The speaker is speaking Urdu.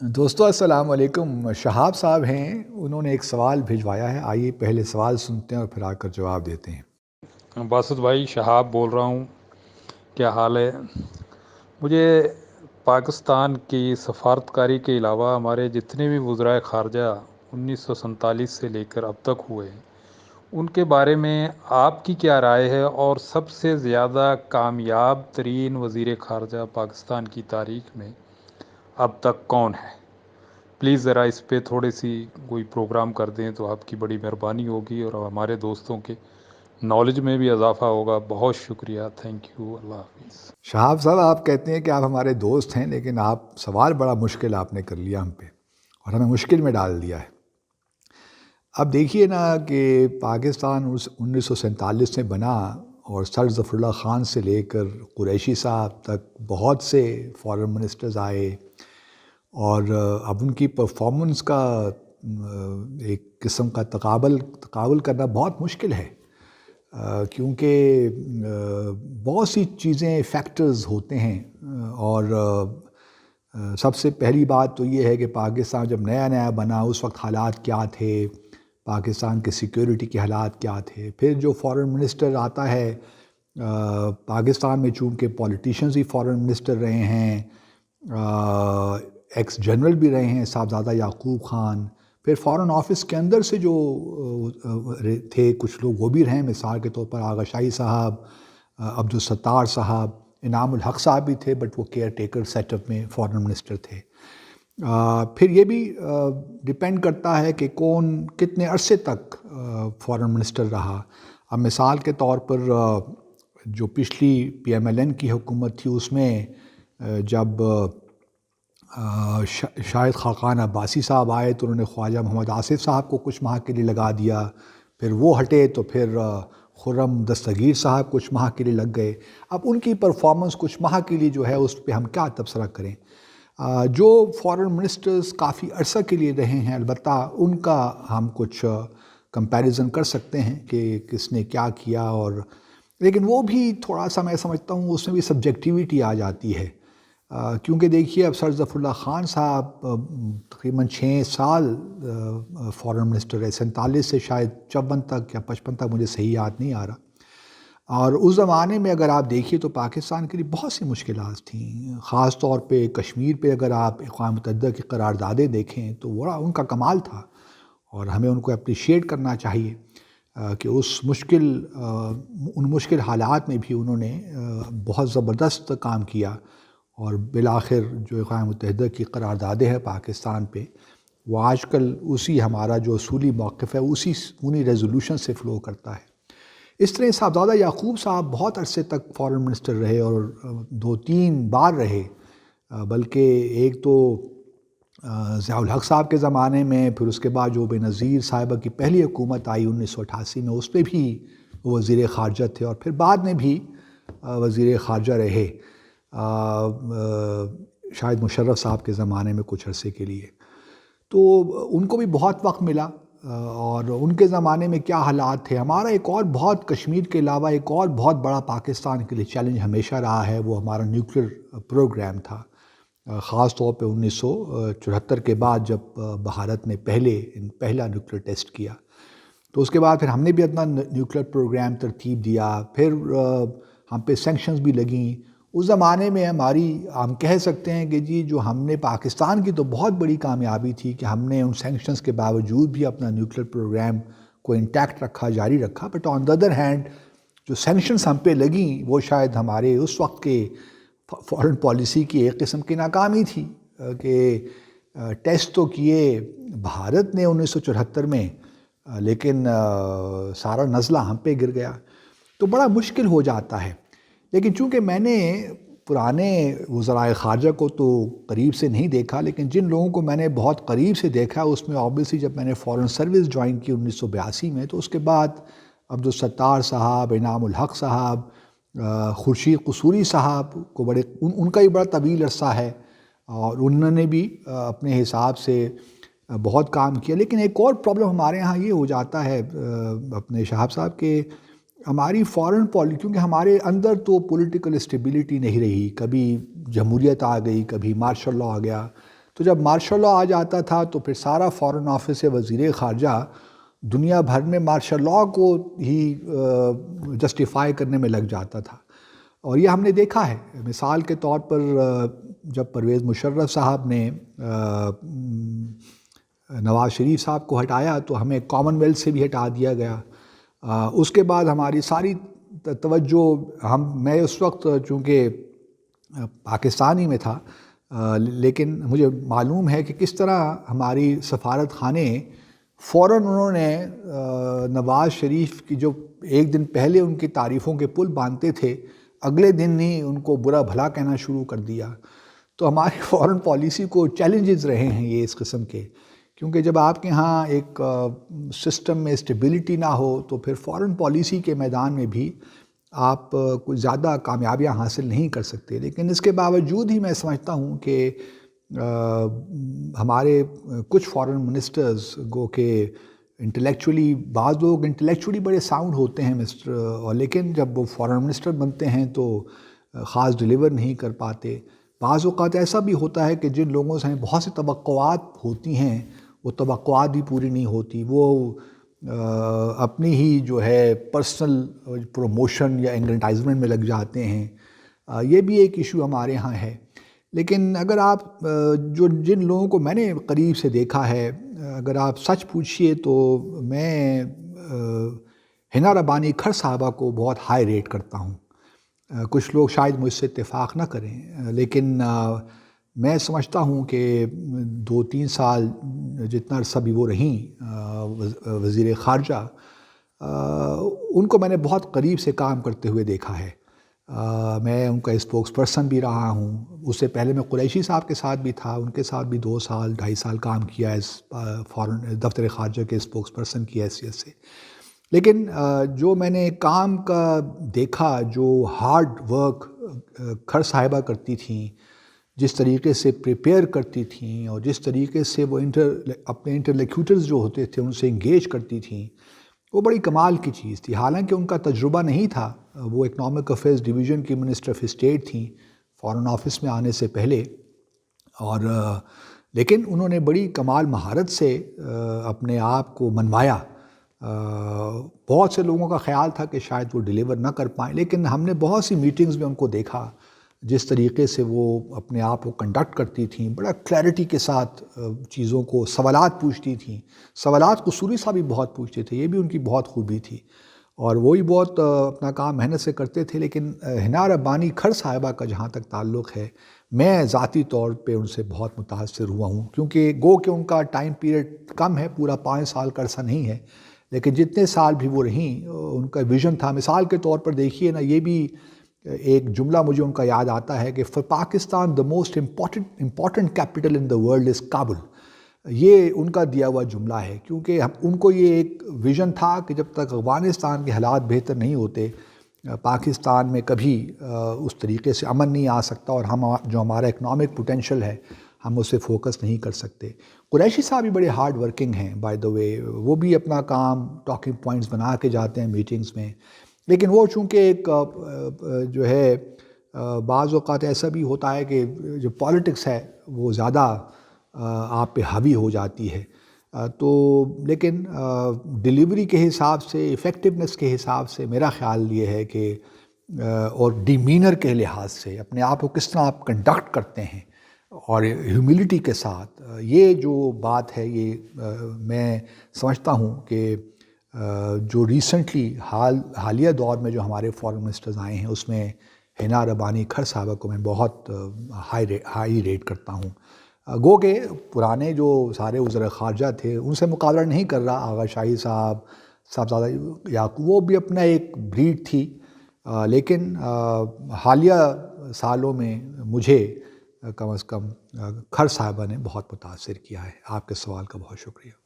دوستو السلام علیکم۔ شہاب صاحب ہیں، انہوں نے ایک سوال بھجوایا ہے، آئیے پہلے سوال سنتے ہیں اور پھر آ کر جواب دیتے ہیں۔ باسط بھائی، شہاب بول رہا ہوں، کیا حال ہے؟ مجھے پاکستان کی سفارتکاری کے علاوہ ہمارے جتنے بھی وزرائے خارجہ 1947 سے لے کر اب تک ہوئے ہیں، ان کے بارے میں آپ کی کیا رائے ہے؟ اور سب سے زیادہ کامیاب ترین وزیر خارجہ پاکستان کی تاریخ میں اب تک کون ہے؟ پلیز ذرا اس پہ تھوڑی سی کوئی پروگرام کر دیں تو آپ کی بڑی مہربانی ہوگی اور ہمارے دوستوں کے نالج میں بھی اضافہ ہوگا۔ بہت شکریہ، تھینک یو، اللہ حافظ۔ شہاب صاحب، آپ کہتے ہیں کہ آپ ہمارے دوست ہیں، لیکن آپ سوال بڑا مشکل آپ نے کر لیا ہم پہ اور ہمیں مشکل میں ڈال دیا ہے۔ اب دیکھیے نا کہ پاکستان 1947 میں بنا اور سر ظفر اللہ خان سے لے کر قریشی صاحب تک بہت سے فارن منسٹرز آئے، اور اب ان کی پرفارمنس کا ایک قسم کا تقابل کرنا بہت مشکل ہے، کیونکہ بہت سی چیزیں فیکٹرز ہوتے ہیں، اور سب سے پہلی بات تو یہ ہے کہ پاکستان جب نیا بنا اس وقت حالات کیا تھے، پاکستان کے سیکیورٹی کے حالات کیا تھے۔ پھر جو فارن منسٹر آتا ہے، پاکستان میں چونکہ پولیٹیشنز ہی فارن منسٹر رہے ہیں، ایکس جنرل بھی رہے ہیں صاحبزادہ یعقوب خان، پھر فارن آفس کے اندر سے جو تھے کچھ لوگ وہ بھی رہے ہیں، مثال کے طور پر آغا شاہی صاحب، عبدالستار صاحب، انعام الحق صاحب بھی تھے، بٹ وہ کیئر ٹیکر سیٹ اپ میں فارن منسٹر تھے۔ پھر یہ بھی ڈپینڈ کرتا ہے کہ کون کتنے عرصے تک فارن منسٹر رہا۔ اب مثال کے طور پر جو پچھلی پی ایم ایل این کی حکومت تھی، اس میں جب شاہد خاقان عباسی صاحب آئے تو انہوں نے خواجہ محمد آصف صاحب کو کچھ ماہ کے لیے لگا دیا، پھر وہ ہٹے تو پھر خرم دستگیر صاحب کچھ ماہ کے لیے لگ گئے۔ اب ان کی پرفارمنس کچھ ماہ کے لیے جو ہے اس پہ ہم کیا تبصرہ کریں؟ جو فارن منسٹرز کافی عرصہ کے لیے رہے ہیں، البتہ ان کا ہم کچھ کمپیریزن کر سکتے ہیں کہ کس نے کیا کیا، اور لیکن وہ بھی تھوڑا سا میں سمجھتا ہوں اس میں بھی سبجیکٹیویٹی آ جاتی ہے، کیونکہ دیکھیے اب سر ظفر اللہ خان صاحب تقریباً 6 سال فارن منسٹر رہے، 47 سے شاید 54 تک یا 55 تک، مجھے صحیح یاد نہیں آ رہا۔ اور اس زمانے میں اگر آپ دیکھیے تو پاکستان کے لیے بہت سی مشکلات تھیں، خاص طور پہ کشمیر پہ اگر آپ اقوام متحدہ کی قراردادیں دیکھیں تو بڑا ان کا کمال تھا، اور ہمیں ان کو اپریشیٹ کرنا چاہیے کہ ان مشکل حالات میں بھی انہوں نے بہت زبردست کام کیا، اور بالآخر جو اقوام متحدہ کی قراردادیں ہیں پاکستان پہ، وہ آج کل اسی ہمارا جو اصولی موقف ہے انہی ریزولوشن سے فلو کرتا ہے۔ اس طرح صاحبزادہ یعقوب صاحب بہت عرصے تک فارن منسٹر رہے، اور 2-3 بار رہے، بلکہ ایک تو ضیاء الحق صاحب کے زمانے میں، پھر اس کے بعد جو بےنظیر صاحبہ کی پہلی حکومت آئی 1988 میں، اس پہ بھی وہ وزیر خارجہ تھے، اور پھر بعد میں بھی وزیر خارجہ رہے، شاید مشرف صاحب کے زمانے میں کچھ عرصے کے لیے۔ تو ان کو بھی بہت وقت ملا، اور ان کے زمانے میں کیا حالات تھے۔ ہمارا ایک اور بہت کشمیر کے علاوہ ایک اور بہت بڑا پاکستان کے لیے چیلنج ہمیشہ رہا ہے، وہ ہمارا نیوکلیر پروگرام تھا، خاص طور پہ 1974 کے بعد جب بھارت نے پہلا نیوکلیر ٹیسٹ کیا، تو اس کے بعد پھر ہم نے بھی اپنا نیوکلیر پروگرام ترتیب دیا، پھر ہم پہ سینکشنز بھی لگیں۔ اس زمانے میں ہم کہہ سکتے ہیں کہ جی جو ہم نے پاکستان کی تو بہت بڑی کامیابی تھی کہ ہم نے ان سینکشنز کے باوجود بھی اپنا نیوکلیر پروگرام کو انٹیکٹ رکھا، جاری رکھا، but on the other hand جو سینکشنز ہم پہ لگیں وہ شاید ہمارے اس وقت کے فارن پالیسی کی ایک قسم کی ناکامی تھی، کہ ٹیسٹ تو کیے بھارت نے 1974 میں، لیکن سارا نزلہ ہم پہ گر گیا، تو بڑا مشکل ہو جاتا ہے۔ لیکن چونکہ میں نے پرانے وزرائے خارجہ کو تو قریب سے نہیں دیکھا، لیکن جن لوگوں کو میں نے بہت قریب سے دیکھا اس میں آبویسلی جب میں نے فارن سروس جوائن کی 1982 میں، تو اس کے بعد عبدالستار صاحب، انعام الحق صاحب، خورشید قصوری صاحب کو ان کا بھی بڑا طویل عرصہ ہے، اور انہوں نے بھی اپنے حساب سے بہت کام کیا۔ لیکن ایک اور پرابلم ہمارے ہاں یہ ہو جاتا ہے اپنے شہاب صاحب، کہ ہماری فارن پالیسی، کیونکہ ہمارے اندر تو پولیٹیکل اسٹیبلٹی نہیں رہی، کبھی جمہوریت آ گئی، کبھی مارشل لاء آ گیا، تو جب مارشل لاء آ جاتا تھا تو پھر سارا فارن آفس سے وزیر خارجہ دنیا بھر میں مارشل لاء کو ہی جسٹیفائی کرنے میں لگ جاتا تھا، اور یہ ہم نے دیکھا ہے۔ مثال کے طور پر جب پرویز مشرف صاحب نے نواز شریف صاحب کو ہٹایا تو ہمیں کامن ویلتھ سے بھی ہٹا دیا گیا۔ اس کے بعد ہماری ساری توجہ میں اس وقت چونکہ پاکستانی میں تھا، لیکن مجھے معلوم ہے کہ کس طرح ہماری سفارت خانے فوراً انہوں نے نواز شریف کی جو ایک دن پہلے ان کی تعریفوں کے پل باندھتے تھے، اگلے دن ہی ان کو برا بھلا کہنا شروع کر دیا۔ تو ہماری فورن پالیسی کو چیلنجز رہے ہیں یہ اس قسم کے، کیونکہ جب آپ کے ہاں ایک سسٹم میں اسٹیبلٹی نہ ہو تو پھر فورن پالیسی کے میدان میں بھی آپ کچھ زیادہ کامیابیاں حاصل نہیں کر سکتے۔ لیکن اس کے باوجود ہی میں سمجھتا ہوں کہ ہمارے کچھ فارن منسٹرز گو کہ انٹلیکچولی، بعض لوگ انٹلیکچولی بڑے ساؤنڈ ہوتے ہیں اور لیکن جب وہ فارن منسٹر بنتے ہیں تو خاص ڈیلیور نہیں کر پاتے۔ بعض اوقات ایسا بھی ہوتا ہے کہ جن لوگوں سے ہمیں بہت سی توقعات ہوتی ہیں وہ توقعات بھی پوری نہیں ہوتی، وہ اپنی ہی جو ہے پرسنل پروموشن یا انگریٹائزمنٹ میں لگ جاتے ہیں۔ یہ بھی ایک ایشو ہمارے ہاں ہے۔ لیکن اگر آپ جن لوگوں کو میں نے قریب سے دیکھا ہے، اگر آپ سچ پوچھئے تو میں حنا ربانی کھر صاحبہ کو بہت ہائی ریٹ کرتا ہوں۔ کچھ لوگ شاید مجھ سے اتفاق نہ کریں، لیکن میں سمجھتا ہوں کہ 2-3 سال جتنا عرصہ بھی وہ رہیں وزیر خارجہ، ان کو میں نے بہت قریب سے کام کرتے ہوئے دیکھا ہے۔ میں ان کا اسپوکس پرسن بھی رہا ہوں۔ اس سے پہلے میں قریشی صاحب کے ساتھ بھی تھا، ان کے ساتھ بھی 2 سال 2.5 سال کام کیا اس فارن دفتر خارجہ کے اسپوکس پرسن کی حیثیت سے۔ لیکن جو میں نے کام کا دیکھا، جو ہارڈ ورک کھر صاحبہ کرتی تھیں، جس طریقے سے پریپیئر کرتی تھیں اور جس طریقے سے وہ اپنے انٹرلیکیوٹرز جو ہوتے تھے ان سے انگیج کرتی تھیں، وہ بڑی کمال کی چیز تھی۔ حالانکہ ان کا تجربہ نہیں تھا، وہ اکنامک افیئرز ڈویژن کی منسٹر آف اسٹیٹ تھیں فارن آفس میں آنے سے پہلے، اور لیکن انہوں نے بڑی کمال مہارت سے اپنے آپ کو منوایا۔ بہت سے لوگوں کا خیال تھا کہ شاید وہ ڈیلیور نہ کر پائیں، لیکن ہم نے بہت سی میٹنگز میں ان کو دیکھا، جس طریقے سے وہ اپنے آپ کو کنڈکٹ کرتی تھیں، بڑا کلیئرٹی کے ساتھ چیزوں کو سوالات پوچھتی تھیں۔ سوالات قصوری صاحب بھی بہت پوچھتے تھے، یہ بھی ان کی بہت خوبی تھی، اور وہی بہت اپنا کام محنت سے کرتے تھے۔ لیکن حنا ربانی کھر صاحبہ کا جہاں تک تعلق ہے، میں ذاتی طور پہ ان سے بہت متاثر ہوا ہوں، کیونکہ گو کہ ان کا ٹائم پیریڈ کم ہے، پورا 5 سال کا عرصہ نہیں ہے، لیکن جتنے سال بھی وہ رہیں ان کا ویژن تھا۔ مثال کے طور پر دیکھیے نا، یہ بھی ایک جملہ مجھے ان کا یاد آتا ہے کہ for Pakistan the most important capital in the world is Kabul. یہ ان کا دیا ہوا جملہ ہے، کیونکہ ان کو یہ ایک ویژن تھا کہ جب تک افغانستان کے حالات بہتر نہیں ہوتے، پاکستان میں کبھی اس طریقے سے امن نہیں آ سکتا، اور جو ہمارا اکنامک پوٹینشل ہے ہم اسے فوکس نہیں کر سکتے۔ قریشی صاحب بھی بڑے ہارڈ ورکنگ ہیں بائی دا وے، وہ بھی اپنا کام ٹاکنگ پوائنٹس بنا کے جاتے ہیں میٹنگز میں، لیکن وہ چونکہ ایک جو ہے بعض اوقات ایسا بھی ہوتا ہے کہ جو پالیٹکس ہے وہ زیادہ آپ پہ حاوی ہو جاتی ہے، تو لیکن ڈیلیوری کے حساب سے، ایفیکٹونیس کے حساب سے میرا خیال یہ ہے کہ اور ڈیمینر کے لحاظ سے اپنے آپ کو کس طرح آپ کنڈکٹ کرتے ہیں اور ہیوملٹی کے ساتھ، یہ جو بات ہے یہ میں سمجھتا ہوں کہ جو ریسنٹلی حالیہ دور میں جو ہمارے فارن منسٹرز آئے ہیں اس میں حنا ربانی کھر صاحبہ کو میں بہت ہائی ریٹ کرتا ہوں۔ گو کہ پرانے جو سارے وزراء خارجہ تھے ان سے مقابلہ نہیں کر رہا، آغا شاہی صاحب، صاحبزادہ یعقوب، وہ بھی اپنا ایک بریڈ تھی، لیکن حالیہ سالوں میں مجھے کم از کم کھر صاحبہ نے بہت متاثر کیا ہے۔ آپ کے سوال کا بہت شکریہ۔